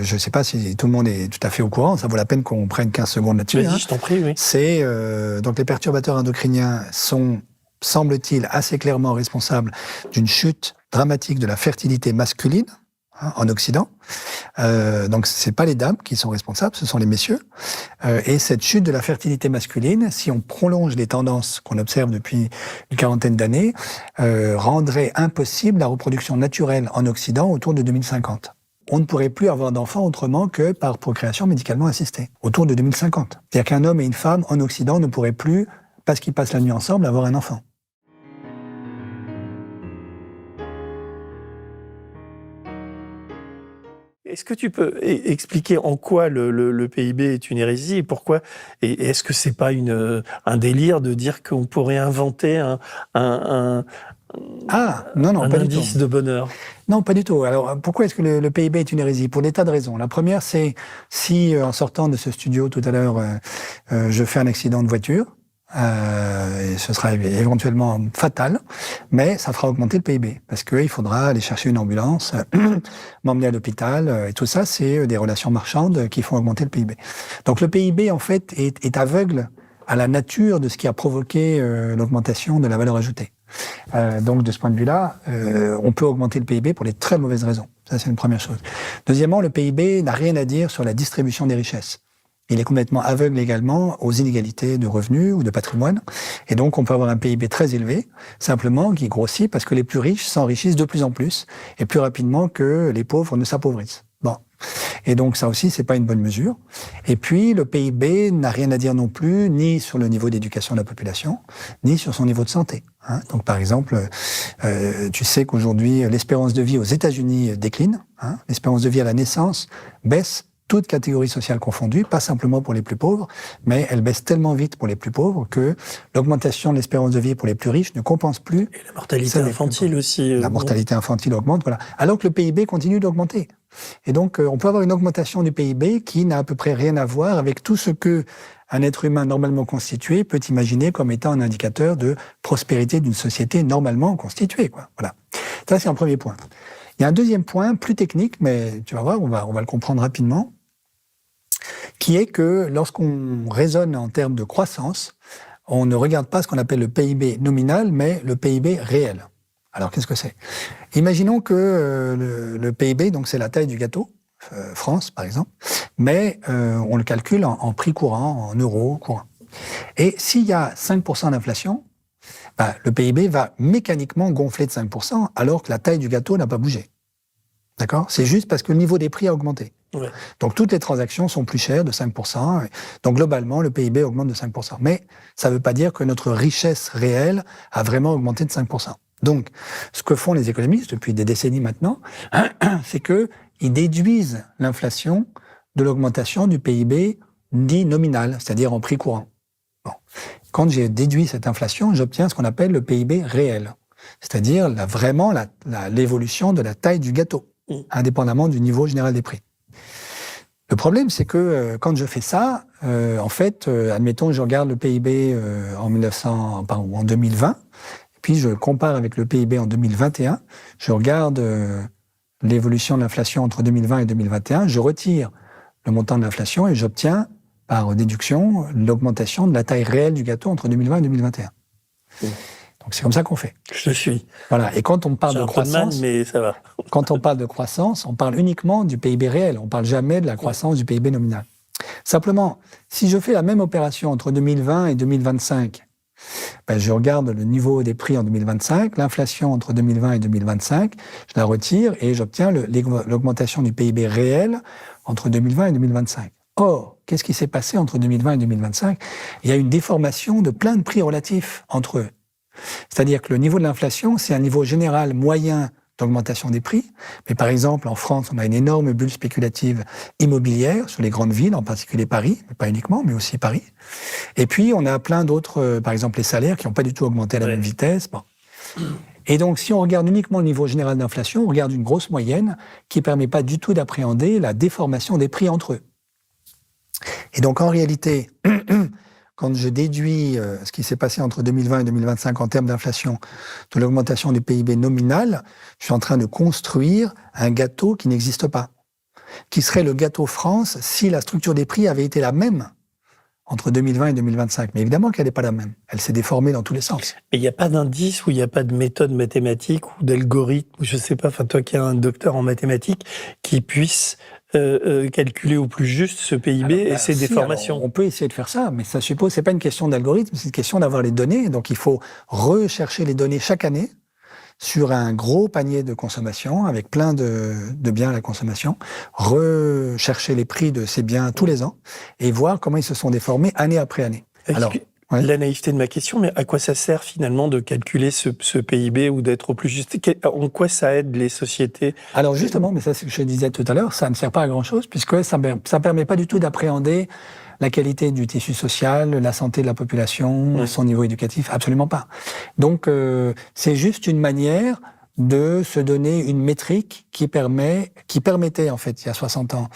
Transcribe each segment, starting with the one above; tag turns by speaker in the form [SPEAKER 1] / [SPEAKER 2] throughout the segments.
[SPEAKER 1] je ne sais pas si tout le monde est tout à fait au courant, ça vaut la peine qu'on prenne 15 secondes là-dessus.
[SPEAKER 2] Vas-y, je t'en prie, oui.
[SPEAKER 1] C'est, donc les perturbateurs endocriniens sont, semble-t-il, assez clairement responsables d'une chute dramatique de la fertilité masculine, en Occident. Donc c'est pas les dames qui sont responsables, ce sont les messieurs. Et cette chute de la fertilité masculine, si on prolonge les tendances qu'on observe depuis une quarantaine d'années, rendrait impossible la reproduction naturelle en Occident autour de 2050. On ne pourrait plus avoir d'enfants autrement que par procréation médicalement assistée, autour de 2050. C'est-à-dire qu'un homme et une femme en Occident ne pourraient plus, parce qu'ils passent la nuit ensemble, avoir un enfant.
[SPEAKER 2] Est-ce que tu peux expliquer en quoi le PIB est une hérésie et pourquoi? Et est-ce que c'est pas un délire de dire qu'on pourrait inventer un indice de bonheur?
[SPEAKER 1] Non, pas du tout. Alors, pourquoi est-ce que le PIB est une hérésie? Pour des tas de raisons. La première, c'est si, en sortant de ce studio tout à l'heure, je fais un accident de voiture, et ce sera éventuellement fatal, mais ça fera augmenter le PIB, parce qu'il faudra aller chercher une ambulance, m'emmener à l'hôpital, et tout ça, c'est des relations marchandes qui font augmenter le PIB. Donc le PIB, en fait, est aveugle à la nature de ce qui a provoqué l'augmentation de la valeur ajoutée. Donc de ce point de vue-là, on peut augmenter le PIB pour des très mauvaises raisons. Ça, c'est une première chose. Deuxièmement, le PIB n'a rien à dire sur la distribution des richesses. Il est complètement aveugle également aux inégalités de revenus ou de patrimoine. Et donc, on peut avoir un PIB très élevé, simplement, qui grossit parce que les plus riches s'enrichissent de plus en plus et plus rapidement que les pauvres ne s'appauvrissent. Bon. Et donc, ça aussi, c'est pas une bonne mesure. Et puis, le PIB n'a rien à dire non plus, ni sur le niveau d'éducation de la population, ni sur son niveau de santé. Hein. Donc, par exemple, tu sais qu'aujourd'hui, l'espérance de vie aux États-Unis décline. Hein. L'espérance de vie à la naissance baisse, toutes catégories sociales confondues, pas simplement pour les plus pauvres, mais elle baisse tellement vite pour les plus pauvres que l'augmentation de l'espérance de vie pour les plus riches ne compense plus.
[SPEAKER 2] Et la mortalité infantile aussi.
[SPEAKER 1] La mortalité infantile augmente, voilà. Alors que le PIB continue d'augmenter. Et donc, on peut avoir une augmentation du PIB qui n'a à peu près rien à voir avec tout ce que un être humain normalement constitué peut imaginer comme étant un indicateur de prospérité d'une société normalement constituée, quoi. Voilà. Ça, c'est un premier point. Il y a un deuxième point, plus technique, mais tu vas voir, on va le comprendre rapidement, qui est que lorsqu'on raisonne en termes de croissance, on ne regarde pas ce qu'on appelle le PIB nominal, mais le PIB réel. Alors, qu'est-ce que c'est? Imaginons que le PIB, donc c'est la taille du gâteau, France par exemple, mais on le calcule en prix courant, en euros courants. Et s'il y a 5% d'inflation, le PIB va mécaniquement gonfler de 5%, alors que la taille du gâteau n'a pas bougé. D'accord? C'est juste parce que le niveau des prix a augmenté. Ouais. Donc toutes les transactions sont plus chères de 5%. Donc globalement, le PIB augmente de 5%. Mais ça ne veut pas dire que notre richesse réelle a vraiment augmenté de 5%. Donc, ce que font les économistes depuis des décennies maintenant, c'est qu'ils déduisent l'inflation de l'augmentation du PIB dit nominal, c'est-à-dire en prix courant. Bon. Quand j'ai déduit cette inflation, j'obtiens ce qu'on appelle le PIB réel, c'est-à-dire vraiment l'évolution de la taille du gâteau, indépendamment du niveau général des prix. Le problème, c'est que quand je fais ça, en fait, admettons, je regarde le PIB en 2020, puis je compare avec le PIB en 2021, je regarde l'évolution de l'inflation entre 2020 et 2021, je retire le montant de l'inflation et j'obtiens, par déduction, l'augmentation de la taille réelle du gâteau entre 2020 et 2021. Donc c'est comme ça qu'on fait.
[SPEAKER 2] Je te suis.
[SPEAKER 1] Voilà. Et quand on parle de croissance,
[SPEAKER 2] mais ça va.
[SPEAKER 1] Quand on parle de croissance, on parle uniquement du PIB réel. On parle jamais de la croissance du PIB nominal. Simplement, si je fais la même opération entre 2020 et 2025, je regarde le niveau des prix en 2025, l'inflation entre 2020 et 2025, je la retire et j'obtiens l'augmentation du PIB réel entre 2020 et 2025. Or, qu'est-ce qui s'est passé entre 2020 et 2025? Il y a une déformation de plein de prix relatifs entre eux. C'est-à-dire que le niveau de l'inflation, c'est un niveau général moyen d'augmentation des prix. Mais par exemple, en France, on a une énorme bulle spéculative immobilière sur les grandes villes, en particulier Paris, mais pas uniquement, mais aussi Paris. Et puis, on a plein d'autres, par exemple, les salaires qui n'ont pas du tout augmenté à la même vitesse. Bon. Et donc, si on regarde uniquement le niveau général d'inflation, on regarde une grosse moyenne qui ne permet pas du tout d'appréhender la déformation des prix entre eux. Et donc, en réalité, quand je déduis ce qui s'est passé entre 2020 et 2025 en termes d'inflation, de l'augmentation du PIB nominal, je suis en train de construire un gâteau qui n'existe pas. qui serait le gâteau France si la structure des prix avait été la même entre 2020 et 2025. Mais évidemment qu'elle n'est pas la même. Elle s'est déformée dans tous les sens.
[SPEAKER 2] Mais il n'y a pas d'indice ou il n'y a pas de méthode mathématique ou d'algorithme, ou je ne sais pas, enfin toi qui es un docteur en mathématiques, qui puisse calculer au plus juste ce PIB et ses déformations.
[SPEAKER 1] Alors, on peut essayer de faire ça, mais ça suppose, c'est pas une question d'algorithme, c'est une question d'avoir les données. Donc il faut rechercher les données chaque année sur un gros panier de consommation avec plein de biens à la consommation, rechercher les prix de ces biens tous les ans et voir comment ils se sont déformés année après année. Alors, ouais.
[SPEAKER 2] La naïveté de ma question, mais à quoi ça sert finalement de calculer ce PIB ou d'être au plus juste? En quoi ça aide les sociétés?
[SPEAKER 1] Alors justement, mais ça c'est ce que je disais tout à l'heure, ça ne sert pas à grand-chose puisque ça permet pas du tout d'appréhender la qualité du tissu social, la santé de la population, son niveau éducatif, absolument pas. Donc c'est juste une manière de se donner une métrique qui permettait en fait il y a 60 ans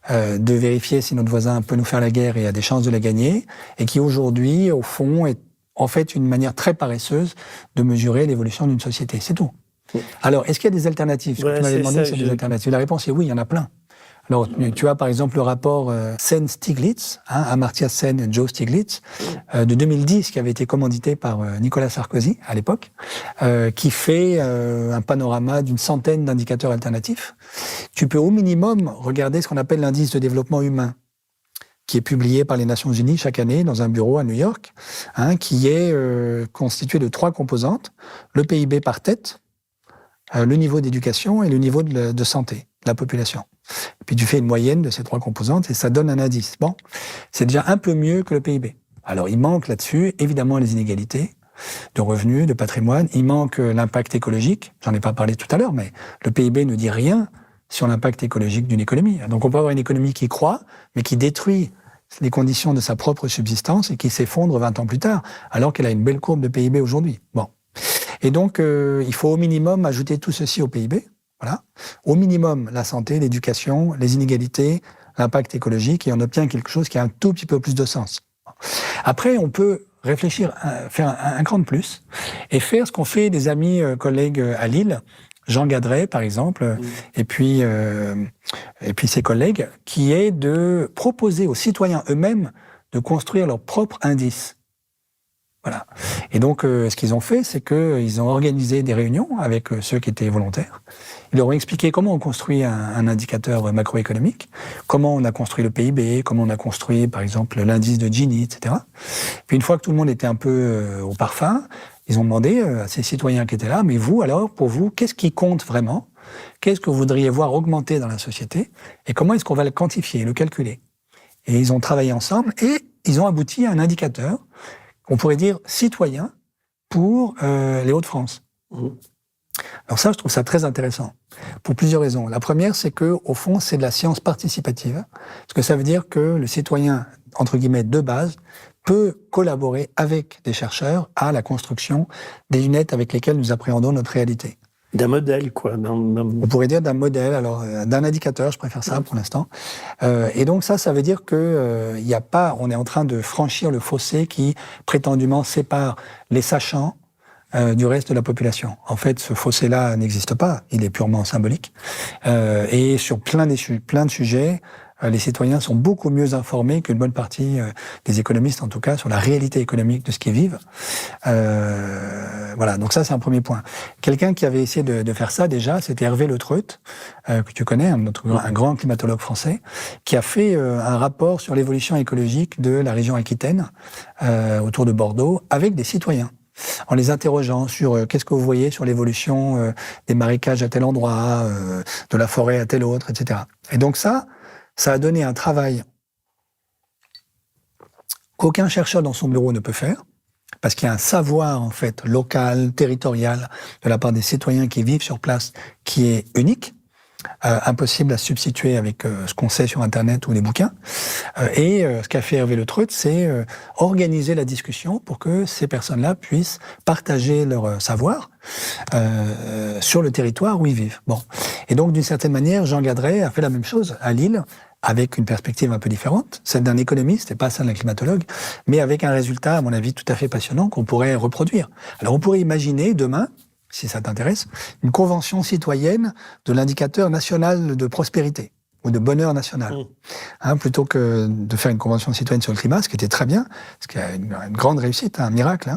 [SPEAKER 1] de vérifier si notre voisin peut nous faire la guerre et a des chances de la gagner, et qui aujourd'hui au fond est en fait une manière très paresseuse de mesurer l'évolution d'une société. C'est tout. Alors est-ce qu'il y a des alternatives? Tu m'avais demandé s'il y a des alternatives. La réponse est oui, il y en a plein. Alors, tu as par exemple le rapport Sen-Stiglitz, Amartya Sen et Joe Stiglitz, de 2010, qui avait été commandité par Nicolas Sarkozy à l'époque, qui fait un panorama d'une centaine d'indicateurs alternatifs. Tu peux au minimum regarder ce qu'on appelle l'indice de développement humain, qui est publié par les Nations Unies chaque année dans un bureau à New York, qui est constitué de 3 composantes: le PIB par tête, le niveau d'éducation et le niveau de santé de la population. Et puis tu fais une moyenne de ces 3 composantes et ça donne un indice. Bon, c'est déjà un peu mieux que le PIB. Alors il manque là-dessus évidemment les inégalités de revenus, de patrimoine, il manque l'impact écologique, j'en ai pas parlé tout à l'heure, mais le PIB ne dit rien sur l'impact écologique d'une économie. Donc on peut avoir une économie qui croît, mais qui détruit les conditions de sa propre subsistance et qui s'effondre 20 ans plus tard, alors qu'elle a une belle courbe de PIB aujourd'hui. Bon. Et donc il faut au minimum ajouter tout ceci au PIB. Voilà. Au minimum, la santé, l'éducation, les inégalités, l'impact écologique, et on obtient quelque chose qui a un tout petit peu plus de sens. Après, on peut réfléchir, faire un cran de plus, et faire ce qu'ont fait des amis, collègues à Lille, Jean Gadret, par exemple, et puis ses collègues, qui est de proposer aux citoyens eux-mêmes de construire leur propre indice. Voilà. Et donc, ce qu'ils ont fait, c'est qu'ils ont organisé des réunions avec ceux qui étaient volontaires. Ils leur ont expliqué comment on construit un indicateur macroéconomique, comment on a construit le PIB, comment on a construit, par exemple, l'indice de Gini, etc. Puis une fois que tout le monde était un peu au parfum, ils ont demandé à ces citoyens qui étaient là, mais vous, alors, pour vous, qu'est-ce qui compte vraiment? Qu'est-ce que vous voudriez voir augmenter dans la société? Et comment est-ce qu'on va le quantifier, le calculer? Et ils ont travaillé ensemble et ils ont abouti à un indicateur, on pourrait dire citoyen, pour les Hauts-de-France. Alors ça, je trouve ça très intéressant, pour plusieurs raisons. La première, c'est que au fond, c'est de la science participative, parce que ça veut dire que le citoyen, entre guillemets, de base, peut collaborer avec des chercheurs à la construction des lunettes avec lesquelles nous appréhendons notre réalité.
[SPEAKER 2] D'un modèle, quoi.
[SPEAKER 1] On pourrait dire d'un modèle, alors d'un indicateur, je préfère ça pour l'instant. Et donc ça veut dire que il y a pas, on est en train de franchir le fossé qui prétendument sépare les sachants du reste de la population. En fait, ce fossé-là n'existe pas, il est purement symbolique. Et sur plein de sujets, les citoyens sont beaucoup mieux informés qu'une bonne partie des économistes, en tout cas, sur la réalité économique de ce qu'ils vivent. Voilà, donc ça, c'est un premier point. Quelqu'un qui avait essayé de faire ça, déjà, c'était Hervé Le Treut, que tu connais, un grand climatologue français, qui a fait un rapport sur l'évolution écologique de la région Aquitaine, autour de Bordeaux, avec des citoyens, en les interrogeant sur qu'est-ce que vous voyez sur l'évolution des marécages à tel endroit, de la forêt à tel autre, etc. Et donc ça a donné un travail qu'aucun chercheur dans son bureau ne peut faire, parce qu'il y a un savoir, en fait, local, territorial, de la part des citoyens qui vivent sur place, qui est unique, impossible à substituer avec ce qu'on sait sur Internet ou les bouquins. Et ce qu'a fait Hervé Le Treut, c'est organiser la discussion pour que ces personnes-là puissent partager leur savoir sur le territoire où ils vivent. Bon. Et donc, d'une certaine manière, Jean Gadret a fait la même chose à Lille, avec une perspective un peu différente, celle d'un économiste et pas celle d'un climatologue, mais avec un résultat, à mon avis, tout à fait passionnant qu'on pourrait reproduire. Alors, on pourrait imaginer demain, si ça t'intéresse, une convention citoyenne de l'indicateur national de prospérité. ou de bonheur national. Plutôt que de faire une convention citoyenne sur le climat, ce qui était très bien, ce qui a une grande réussite, un miracle,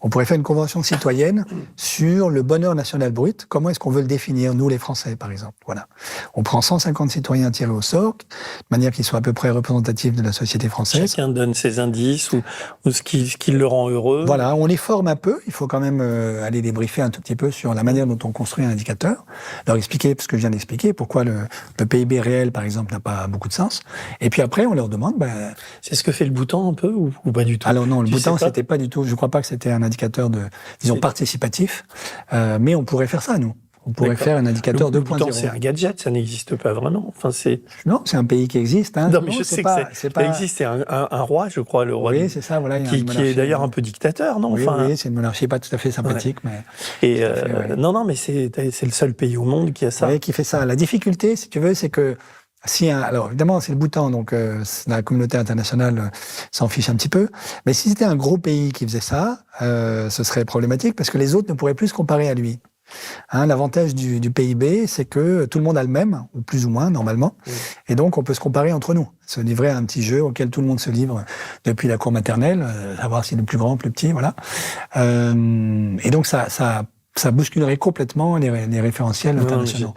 [SPEAKER 1] on pourrait faire une convention citoyenne sur le bonheur national brut. Comment est-ce qu'on veut le définir, nous les Français, par exemple. Voilà. On prend 150 citoyens tirés au sort, de manière qu'ils soient à peu près représentatifs de la société française.
[SPEAKER 2] Chacun donne ses indices ou ce qui le rend heureux.
[SPEAKER 1] Voilà, on les forme un peu. Il faut quand même aller les briefer un tout petit peu sur la manière dont on construit un indicateur. Leur expliquer ce que je viens d'expliquer, pourquoi le PIB réel, par exemple, n'a pas beaucoup de sens. Et puis après, on leur demande...
[SPEAKER 2] c'est ce que fait le Bhoutan un peu ou pas du tout?
[SPEAKER 1] Alors non, le Bhoutan, c'était pas du tout... Je crois pas que c'était un indicateur participatif. Mais on pourrait faire ça, nous. On pourrait faire un indicateur 2.0.
[SPEAKER 2] Le Bhoutan, c'est un gadget, ça n'existe pas vraiment. Enfin,
[SPEAKER 1] non, c'est un pays qui existe.
[SPEAKER 2] Non, mais je sais que ça existe. C'est un roi, je crois, le roi.
[SPEAKER 1] Oui, c'est ça, voilà.
[SPEAKER 2] Qui est d'ailleurs un peu dictateur, non?
[SPEAKER 1] Oui, c'est une monarchie pas tout à fait sympathique. Ouais.
[SPEAKER 2] Mais non, mais c'est le seul pays au monde qui a ça.
[SPEAKER 1] Oui, qui fait ça. La difficulté, si tu veux, c'est que alors évidemment, c'est le Bhoutan, donc la communauté internationale s'en fiche un petit peu. Mais si c'était un gros pays qui faisait ça, ce serait problématique parce que les autres ne pourraient plus se comparer à lui. L'avantage du PIB, c'est que tout le monde a le même, ou plus ou moins, normalement. Oui. Et donc, on peut se comparer entre nous. Se livrer à un petit jeu auquel tout le monde se livre depuis la cour maternelle, savoir si le plus grand, plus petit, voilà. Et donc, ça bousculerait complètement les référentiels internationaux.